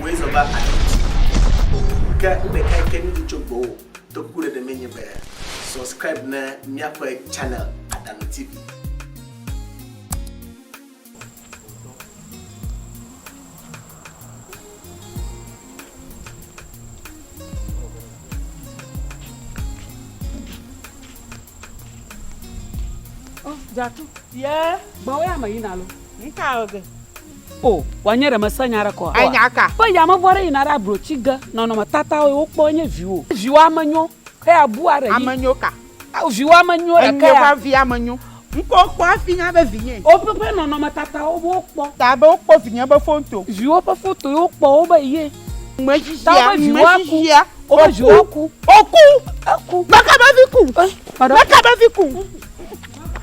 ways of our can go to good the menu bear. Subscribe na Miakwe channel ADZATOTO TV. Oh, Jatu. Yeah. Bawa ya mainalo. Nkaoge. Oh, wanyere masanyara ko. Anyaka. Pa ya mabore inara brochiga. No matata o kpo onye viwo. Viwo amanyo. He abuare yi. Amanyo ka. Viwo amanyo e ka. Enyewa vi amanyo. Nko kpo afinya be vinye. O pepe no matata o kpo. Ta be o kpo vinye be fonto. Viwo pe foto o kpo o ba ye. Mmejia. O ba viwo ku. Oku. Baka ba viku. Baka ba viku.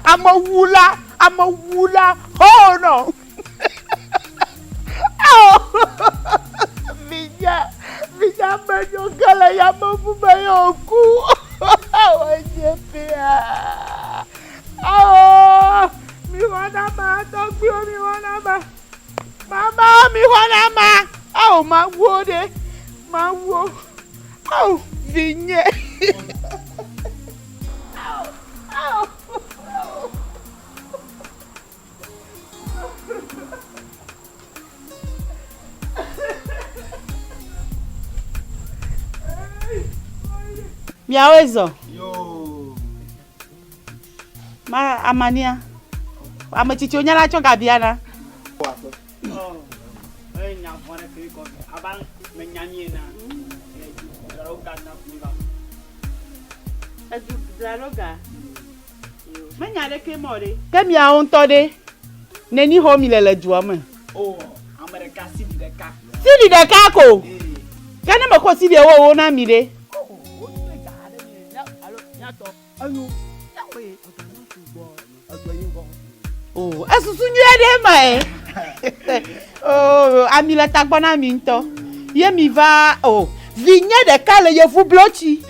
Amawula. Oh no. Vinya menyo kala ya mabu bayoku. Oje pia. Mi wana ma togbi mi wana ma. Mama mi wana ma. Ma wo de. Ma wo. Vinye. Miawezo. Yo. Ma amania. Amachichi onyala chonga biana. Nya fone ke ko abang menyanye na. Daroga na kula. Daroga. Menyale ke more. Ke mia on tode. Neni ho mi lele juame. Oh, America sidi de ka. Sidi de ka ko. Kana mako sidi wo na mi de. Oh, asusu nyede mai. Oh, amila tagbona mi nto. Ye mi va vinye de kale ye fu blochi.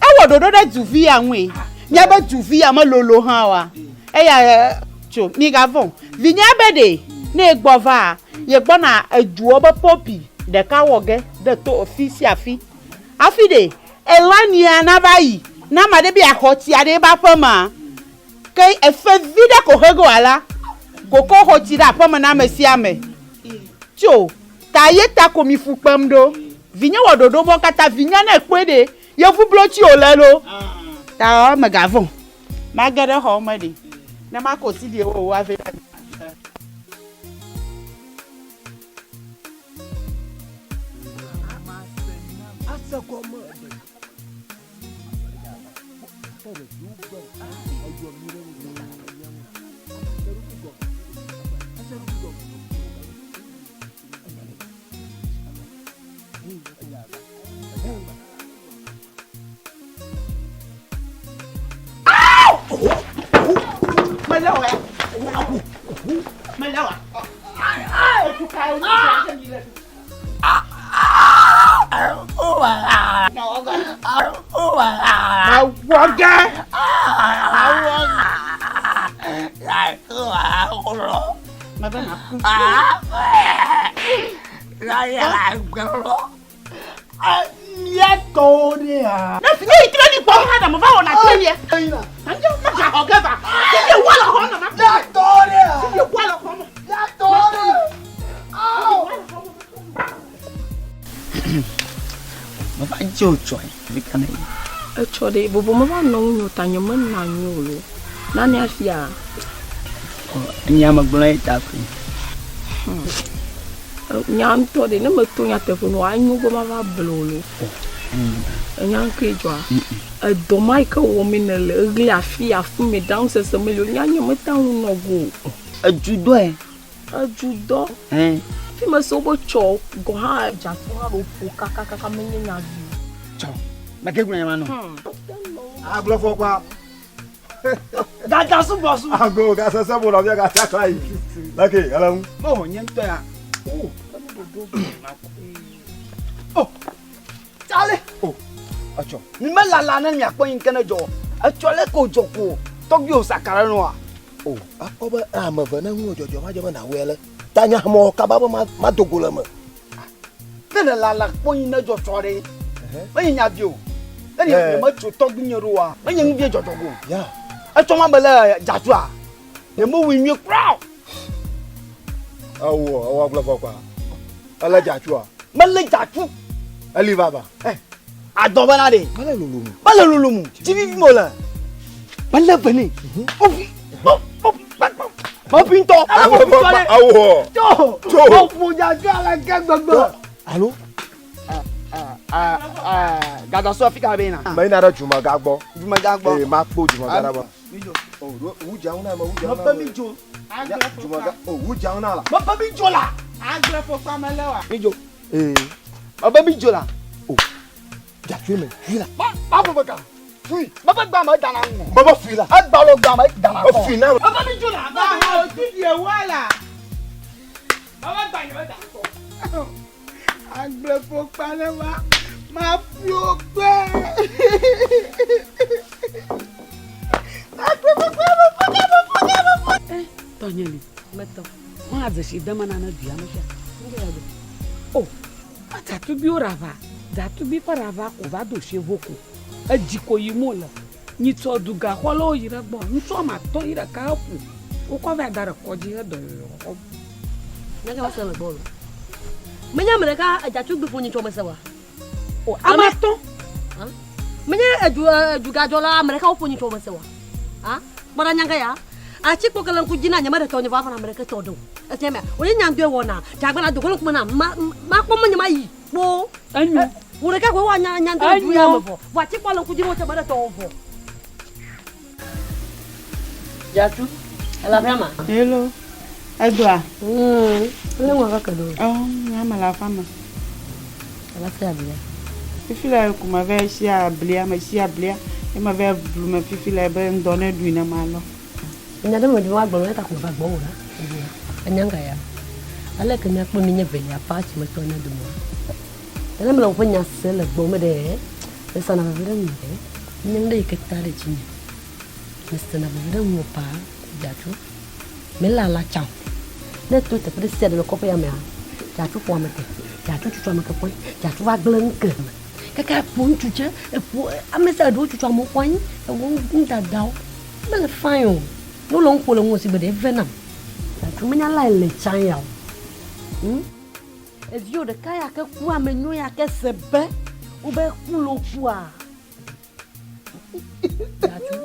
E wododo de juvi anwe. Nya ba juvi amalolo han wa. E ya cho mi gavon. Vinye bede na egbova. Ye gbona ejuo ba popi de ka woge de to ofisi afi. Afi de elani anabai. Na made bi ahoti ade ba fama. Kai efe vida ko hego ala. Koko hoti da fama na mesi ame. Cho, ta ye ta ko mi fupam do. Vinya wododo bo kata vinya na ekwede. Ye fu blochi olelo. Ta magavon. Magere ho madi. Na mako si di o wa ve. Chode bobo mama no nyo tanyo man na nyolo. Nani afia? Nyama gbona itaku. Nyam to de na meto nya telephone anyu go mama blolo. Nyam kejwa. Do mai ka wo minele gli afia fu me down se se melo nyanya meta no go. Ajudo Ajudo. Fi me so bo cho go ha ja so ha bo kaka menya bi. Ciao. Ma che guna mano? Blofo kwa. Gaga su bosu. Go ga sa bo la via ga ta kai. Lake, ala. Mo nyento ya. Chale. Acho. Ni melala na mi akpo yin kana jo. Acho le ko joko. Togbi osakara no a. Akoba amava na hu jojo ma jama na wele. Tanya mo kababa ma dogola ma. de la kpɔnyi ne dzɔdzɔ ɖe menye nya vi o ne ne me tso tɔgbi ɖo wa menye nu vie dzɔdzɔ go etsɔ ma be le dzadzua ne me wi nyuie kura awo agblɔ fɔ kpa ele dzadzua mele dzadzu eli baba adɔ bena de mele lulumu tivivi mo le mele bene ofi Papi ntɔ. Awo. Tso. Ɔfu dzadzua le ke gbegbe. Alo. Gadɔsɔ fi ka bɛ yina. Mɛ yina ɖe Jumaga gbɔ. Jumaga gbɔ. Ee ma kpo Jumaga la ba. Wu dzaŋu na ma wu dzaŋu na. Mɛ mi dzo. Jumaga wu dzaŋu na la. Mɛ mi dzo la. Agble fɔkpa me le wa. Mi dzo. Mɛ mi dzo la. Dzadzue me fui la. Ba fɔ bɛ kan. Fui. Baba gba ma dana ŋu. Baba fui la. Agbalo gba ma dana kɔ. Fui na. Baba mi dzo la. Baba o ti di ewa la. Baba gba yẹn da kɔ. Agble fɔkpa le wa. Ma fi o gbɛ. Agble fɔkpa le wa. Tɔnyeli. Mɛtɔ. Wɔn adzesi dama na dua me fia. O. Atatubi o rava. Datubi ƒe rava ko va do se voko. Edzi ko yi mo le. Nyitsɔ duga xɔlewo yi ɖe gbɔ. Ŋutsu ma tɔ yi ɖeka eƒo. Wokɔ va da ɖe kɔdzi hedɔ yɔyɔ. Nyaka wa sele bɔlu. Menya me ɖeka edzatugbi ƒo nyitsɔ me se wa. O amatɔ. Menya edugadzɔla ame ɖeka wo ƒo nyitsɔ me se wa. Kpɔɖa nyanga ya. Atsi kpɔ kele ŋku dzi na nye me ɖe tɔ nye va fana ame ɖeke tɔ ɖo. Etia mea, wo nye nyandoe wɔna. Dzagbana dogolo kuma na ma kpɔ menye ma yi. Kpo. Enyo. Wo ɖeka ko wa nyandoe du ya me vɔ. Vɔ atsi kpɔ le ŋku dzi wo tse me ɖe tɔ wo vɔ. Dzatu. Elabia ma. Hello. Edoa. Le ŋua kake do. Oh, nyama la fama. Ela se abia. Fifi la kuma ve si ablia, me si ablia. E ma ve blu me fifi la be ndone du na malo. Nya de mo di wa gbɔ ta ko ba gbɔ wo la. Anyanga ya. Ale ke nya kpɔ mi nye velia pa chi me tɔ na du mo. Ele me la wo nya se le gbɔ me de. E sana va vire mi de. Nyang de ke ta de chi. Me sana va vire mo pa Dzatu. Me la chao. Ne tu te pre se de ko pe ya me. Dzatu po me te. Dzatu tu me ke po. Dzatu va glen ke. Kaka pun tu che e po amesa do tu mo kwani. E wo nda daw. Me le fayo. No long po le mo si be de venam. Dzatu me nya la le chan ya. E vio de kaya ke ku amenyo ya ke sebe. U be ku lo ku a. Dzatu.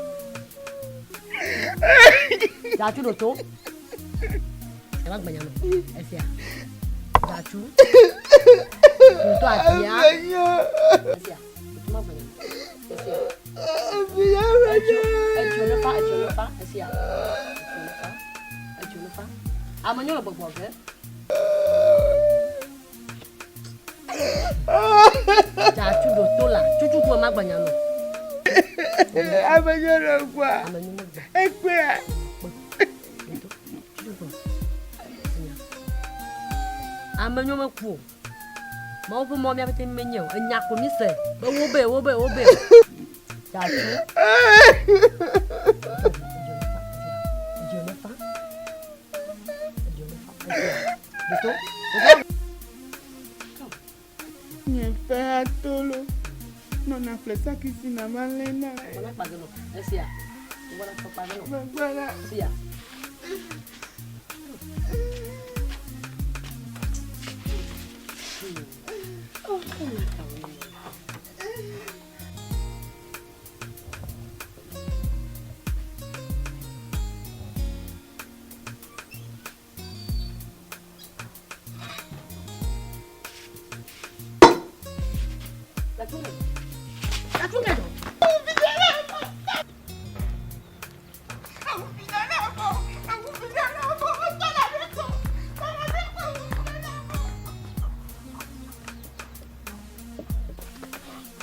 Dzatu do to. Ela banyak no. Esia. Dzatu. Itu aja. Esia. Itu mah banyak. Esia. Esia banyak. Ejo lepa. Esia. Ejo lepa. Amanyo lo bobok ke? Dzatu do to lah. Cucu ku mah banyak no. Amanyo lo gua. Amanyo mah. Ekwe. Amenyo me ku. Mau pun mau mi apa tem menyo. Enyak ku mi se. Wo be. Dzatu. Jonathan. Betul? Nye fe atolo. Non aflesa kisi na malena. Mana pagano? Esia. Wala pa pagano. Bana. Esia.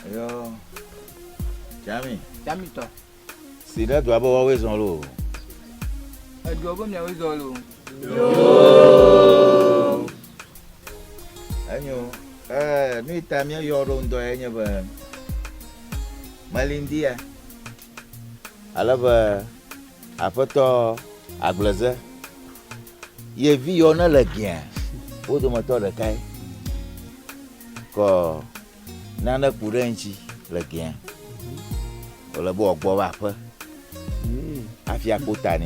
Yo, Jami to. si da do abo wa we zon lo. Edu obo mi awe zolo. Anyo, ni ta mi yo ro ndo enye ba. Malindia. Alaba apoto agbleze. Ye vi yo na le gian. O do moto de kai. ko nana kurenchi le gen o le bo gbo ba pe afia kota ni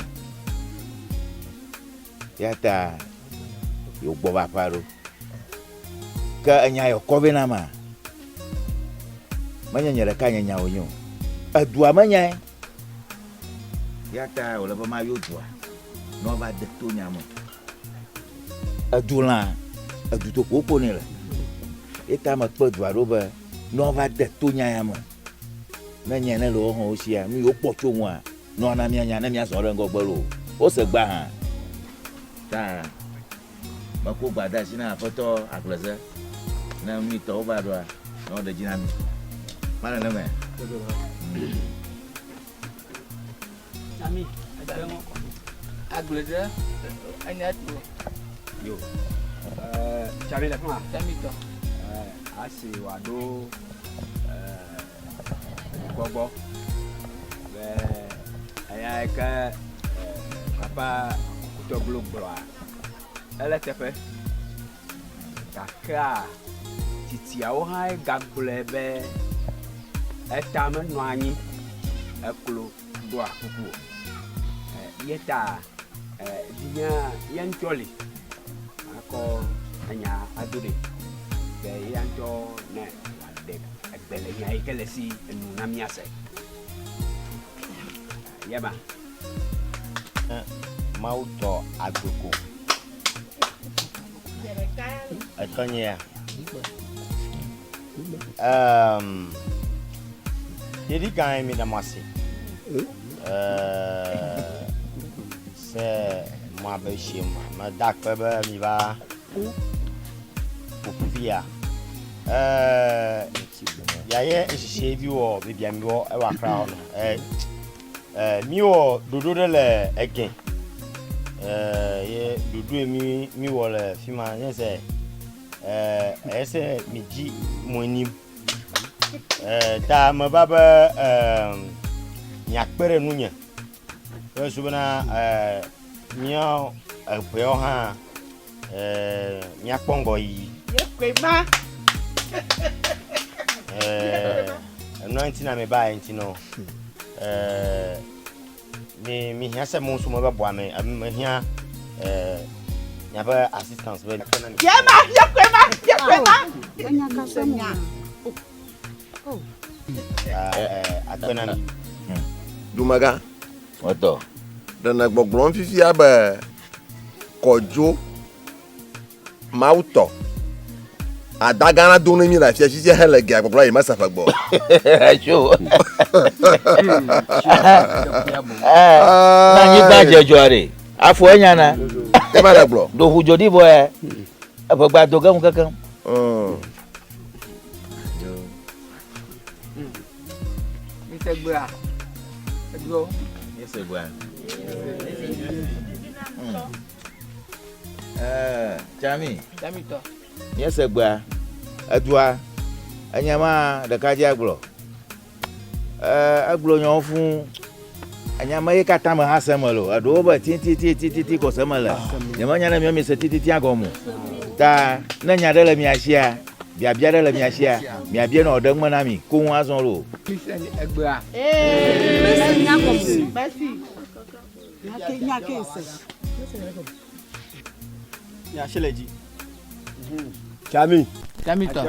ya ta yo gbo ba paro ka anya yo ko be na ma manya nyere ka nya onyo adua manya ya ta o le ba ma yo dua no ba de to nya mo adula adu to ko ni le eta ma pe dua ro ba no va de to nya ya mo na nya na lo ho si a mi yo po cho mo a no na mi anya na mi aso re ngo gbo lo o se gba han ta ma ko gba da si na foto agleze na mi to ba do no de jina mi mana na me Ami, ada ngo. Agleze anya tu. Yo. Cari lah kena. Kami tu. Asi wado bobo. Ayah ke apa kutu belum keluar. Alah siapa? Kakak. Cici awak hai gagle be. Taman nuani. Aku dua kuku. Yeta dia yang coli. Ako hanya adure. Be yang to ne de XEGBE nyai kelesi nu namiase. Ya ba. Mau to aduku. Atonya. Jadi kami minta masih. C'est moi chez moi. Ma d'accord mi va pour via. Ya ye chez bio bibia mi wo e wa kra no. Mi wo dodo de le again. Ye dodo mi wo le fima ye se ese mi ji moni. Ta ma baba nyakpere nunya. Subana mio peo ha nyakpongo yi Ye kwema. no ntina me ba ntino mi hia se mo so mo ba boa me hia nyaba assistance be Yema, ye kwema. Anya kasanya. akpena mi Dumaga. Oto. Dan nak boglon fifi abe kojo mauto. Adagana donu mi la fi si hele ge agbogbo yi masafa gbo. Acho. Na ni ba je jore. Afo enya na. E ba da gbo. Do hujo di bo e. Afo gba do gan kankan. XEGBE ah. Aduh. XEGBE. Jami tu. XEGBE. Adua. Anyama de kaji aglo. Aglo nyon fun. Anyama ye kata ma hasemelo. Ado ba ti ko semela. Nyama nyana mi se ti agomu. Ta na nya de la mi ahia. Bia de la mi ahia. Mi abia na odang manami. Ko hu azon lo. XEGBE ah. Ya sheleji. Chami. Kami tu.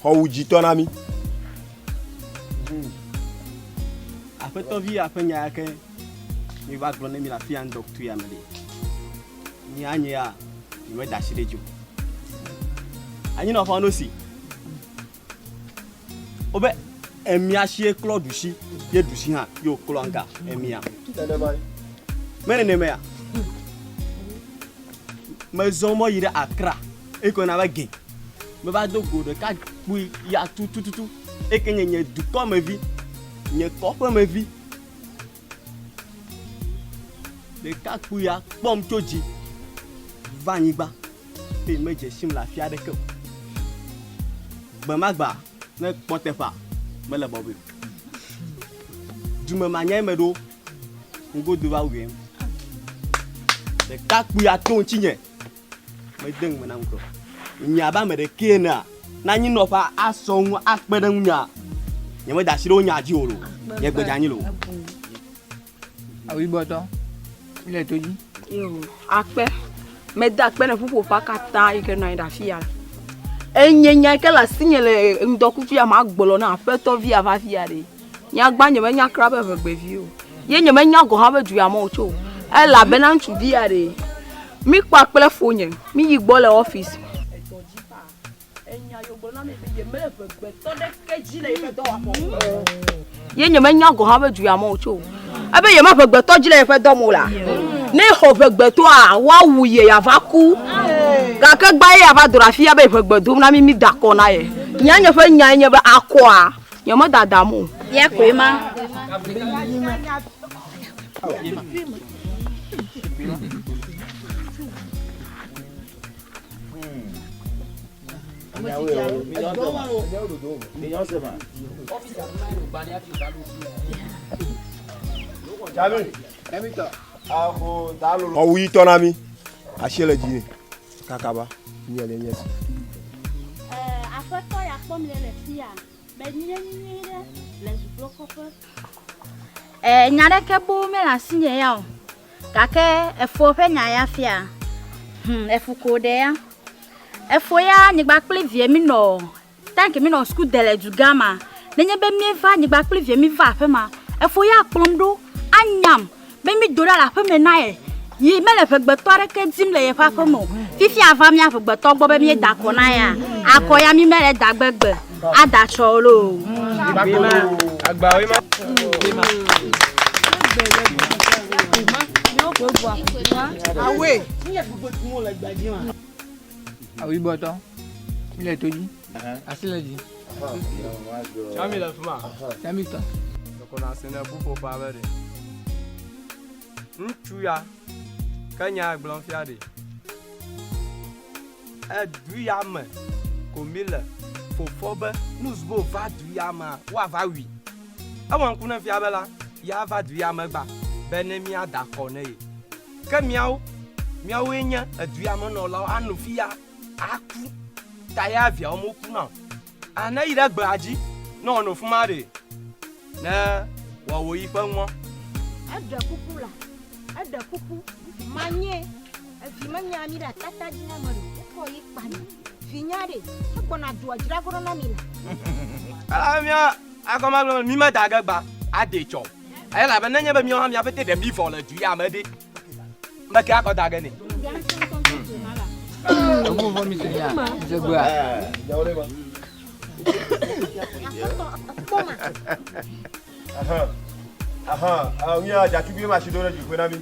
Ho uji to na mi. Après ton vie après nya ke mi va glone mi la fi an docteur ya mele. Nya nya mi we dashire jo. Anyi no fa no si. Obe emi ahie klo dushi, ye dushi ha yo klo anga emi a. Mene ne me ya. Me zomo yire Accra. E ko na ba gen. Me ba do go de ka pu ya tu. E ke nye du ko me vi. Nye ko pe me vi. De ka pu ya pom toji. Vanyiba. Pe me je sim la fia de ko. Ba magba ne potefa me le bobe. Du me manya me do. Ngo do ba wem. De ka pu ya ton chinye. Me deng me na nko. Nyaba me de kena na nyi no fa asonwu akpedan nya nyame da shiro nya ji oro ye gbeja nyi lo awi boto ile toji yo akpe me da akpe na fufu fa kata ike na da fia enyenya ke la signele ndoku fia ma gbolo na fe to via va fia de nya gba nyame nya krabe fe gbe vi o ye nyame nya go ha be du ya mo cho e la be na ntu via de mi pa pele fonye mi yi gbo le office ye nyame nya go ha be du ya mo cho abe ye ma fe gbe to jile fe do mo la ni ho fe gbe to a wa wuye ya va ku ga ke gba ya va dora fi ya be fe gbe do na mi da ko na ye nya nya fe nya nya be akwa ye mo dada mo ye ko ma Owi tonami ashele jini kakaba nyele nyesi afeto ya pom le fia be nyele le zublokope nyare ke bo me la sinye ya o kake efo fe nya ya fia efu kode ya efo ya nyigba kple vie mi no tank mi no school dele du gama nenye be mi va nyigba kple vie mi va fe ma efo ya plomdo anyam be mi dora la fe me na e yi me le fe gbeto are ke dim le ye fa fe mo fifi ava mi afa gbeto gbo be mi da ko na ya akoya mi me le da gbegbe ada cholo agba we ma awe awi boto ile toji asileji chami la fuma chami to ko na sene pupo pa bere ntu ya kanya gblon fiade du ya me komile fofobe nuzbo va du ya ma wa va wi awon kuna fiabela ya va du ya me gba benemi adako ne ke miawo enya du ya me no la anu fia aku taya via o moku na ana ire gbaji no no fuma de na wa wo yi fa won ada kuku manye afi manya mi da tata jina maru ko yi pani finyare ko na do ajira ko na mi ala mia akoma lo mi ma daga gba ade cho ay la benanya be mi o mi afete de mi fo le du ya me de ma ka ko daga ni omo vo mi se ya XEGBE nya jatubi ma shidore ju na mi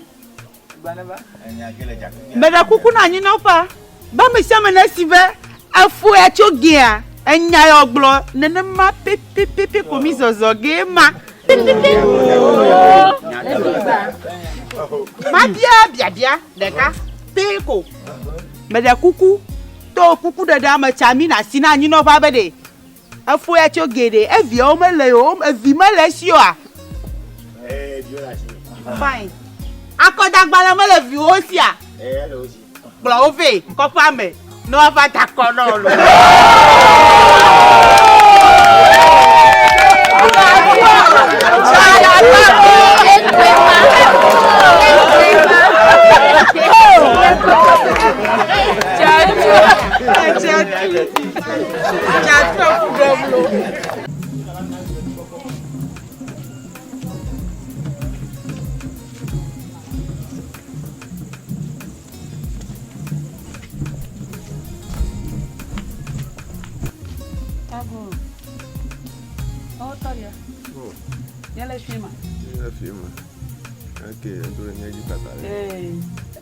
Beda kuku na nyi no fa ba me sia me na sibe afu e chogia enya yo glo nene ma pipi ko mi zozo ge ma ma bia deka peko beda kuku to kuku dada ma chami na sina nyi no fa be de afu e chogede e vi o mele o e vi mele si o a fine akoda gbara mo le fi o si a lo si glo o fe ko fa me no fa ta ko no lo filma okay ndo nyaji tata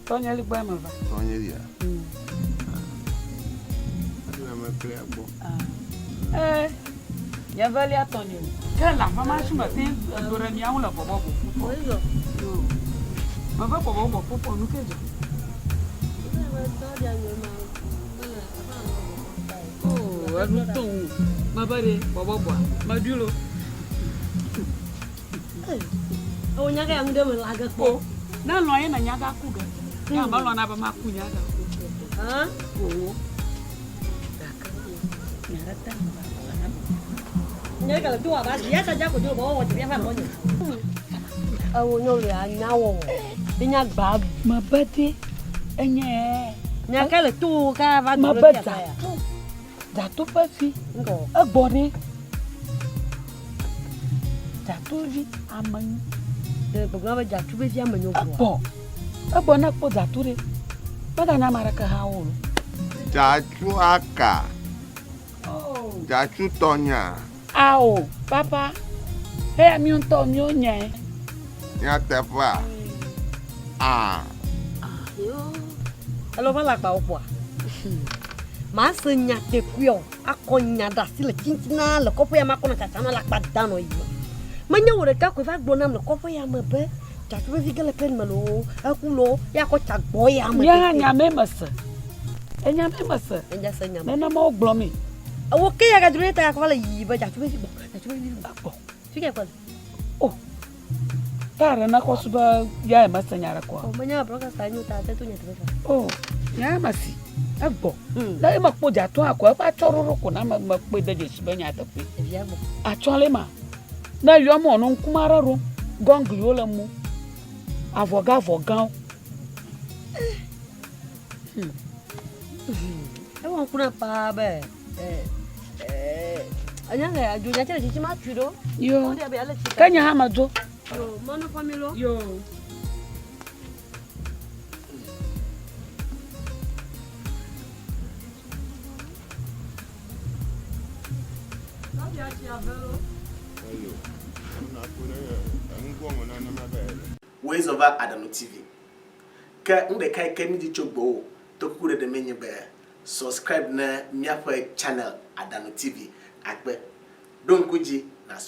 Tonya li gba ma va tonya dia na me play agbo ya vali atonyo ke la mama shuma tin ndo re mi awon la bobo ko yo ma va bobo popo nu kejo oh adu ton ma bare bobo ma dulo o nyaga ya ngude mo laga ko na lo yin na nyaga ku ga ya ba lo na ba ma ku nyaga ku ha oh nhớ cái là chua bà dễ sao chắc của chua bố chị biết phải bao nhiêu nhau là nhau đi nhà bà mà bớt đi anh nhé nhà cái là chua cái và mà bớt giả tu bớt gì ở bò đi giả tu gì à mình để bữa nào giả tu bây giờ mình nhung ở bò nãy bò giả tu đi bắt đầu nãy mà ra cái hao DZATSU aka. DZATSU tonya. Ao, papa. Hey, mi un to mi onye. Ya tepa. Ah. Alo ba lạc bảo quả. Má sơn nhà de quio, a con nhà da si la chinchina la ko fa ma ko na cha na la padda no yi. Ma nyawo de ka ko fa gbo nam la ko fa ya ma be. Cha tu vi gele pen ma lo, a ku lo ya ko cha gbo ya ma. Ya nya me masa. Enya me masa. Enya se nya. Na ma oglo mi. Awo ke ya ga dure ta ko la yi ba cha tu vi gbo. Cha tu vi gbo. Fique ko. Oh. Tara na ko suba ya masa nyara ko. Oh, manya bro ka sa nyu ta te tu nya tu. Oh. Ya masi. Agbo. La e ma po ja to akwa pa chororo ko na ma pe de je sibe nya ta pe. E bia gbo. A chole ma. Na yo mo no nkumara ro. Gongli o le mu. Avogan. E won kuna pa be. Anya ga aju nya chere chichi ma chudo. Yo. Kanya ha majo. Yo, mano familo. Yo. Ways over Adano TV. Ka unde kai kemi di chogbo to kure de menye be. Subscribe na miapo channel Adano TV. Akbe. Don kuji